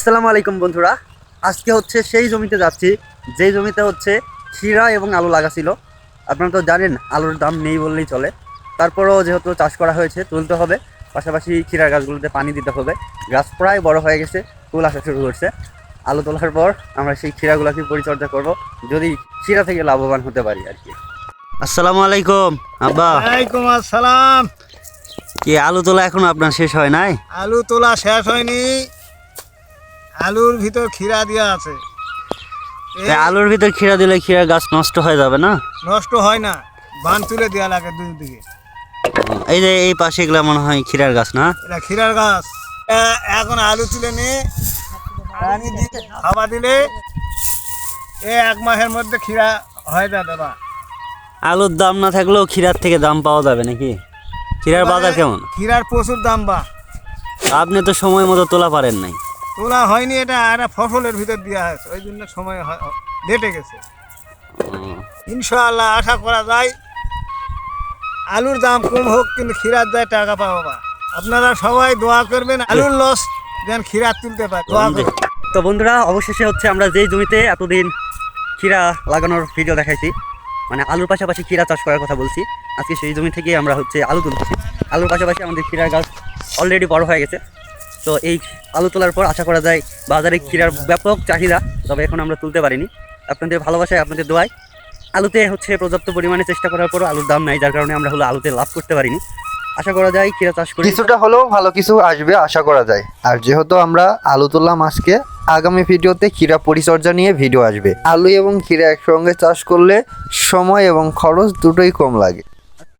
আসসালামু আলাইকুম বন্ধুরা, আজকে হচ্ছে সেই জমিতে যাচ্ছি যেই জমিতে হচ্ছে ক্ষীরা এবং আলু লাগা ছিল। আপনারা তো জানেন আলুর দাম নেই বললেই চলে, তারপরও যেহেতু চাষ করা হয়েছে তুলতে হবে, পাশাপাশি ক্ষীরার গাছগুলোতে পানি দিতে হবে। গাছ প্রায় বড় হয়ে গেছে, ফুল আসা শুরু করছে। আলু তোলার পর আমরা সেই ক্ষীরাগুলোকে পরিচর্যা করব, যদি ক্ষীরা থেকে লাভবান হতে পারি আর কি। আসসালামু আলাইকুম আব্বা। ওয়ালাইকুম আসসালাম। কি আলু তোলা এখনো আপনার শেষ হয় নাই? আলু তোলা শেষ হয়নি, আলুর ভিতর ক্ষীরা দেওয়া আছে। আলুর ভিতর ক্ষীরা দিলে ক্ষীরার গাছ নষ্ট হয়ে যাবে না? নষ্ট হয় না, বান তুলে দেওয়া লাগে দুদিকে। এই যে এই পাশে এগুলা মনে হয় ক্ষীরার গাছ না? এটা ক্ষীরার গাছ। এখন আলু তুলে নিয়ে পানি দিয়ে খাওয়া দিলে এক মাসের মধ্যে ক্ষীরা হয়ে যাবে। বা আলুর দাম না থাকলেও ক্ষীরার থেকে দাম পাওয়া যাবে নাকি? ক্ষীরার বাজার কেমন? ক্ষীরার প্রচুর দাম। বা আপনি তো সময় মতো তোলা পারেন নাই। তোলা হয়নি, এটা একটা ফসলের ভিতর দেওয়া হয়েছে, ওই জন্য সময় লেটে গেছে। ইনশাআল্লাহ আশা করা যায় আলুর দাম কম হোক, কিন্তু ক্ষীরার যায় টাকা পাবো। বা আপনারা সবাই দোয়া করবেন আলুর লস যেন ক্ষীরা তুলতে পারে, দোয়া করবেন। তো বন্ধুরা, অবশেষে হচ্ছে আমরা যেই জমিতে এতদিন ক্ষীরা লাগানোর ভিডিও দেখাইছি, মানে আলুর পাশাপাশি ক্ষীরা চাষ করার কথা বলছি, আজকে সেই জমি থেকে আমরা হচ্ছে আলু তুলছি। আলুর পাশাপাশি আমাদের ক্ষীরার গাছ অলরেডি বড় হয়ে গেছে। তো এই আলু তোলার পর আশা করা যায় বাজারে ক্ষীরার ব্যাপক চাহিদা, তবে এখন আমরা তুলতে পারিনি। আপনাদের ভালোবাসায়, আপনাদের দোয়ায় আলুতে হচ্ছে পর্যাপ্ত পরিমাণে চেষ্টা করার পরও আলুর দাম নাই, যার কারণে আমরা আলুতে লাভ করতে পারিনি। আশা করা যায় ক্ষীরা চাষ করে কিছুটা হলেও ভালো কিছু আসবে আশা করা যায়। আর যেহেতু আমরা আলু তুললাম আজকে, আগামী ভিডিওতে ক্ষীরা পরিচর্যা নিয়ে ভিডিও আসবে। আলু এবং ক্ষীরা একসঙ্গে চাষ করলে সময় এবং খরচ দুটোই কম লাগে।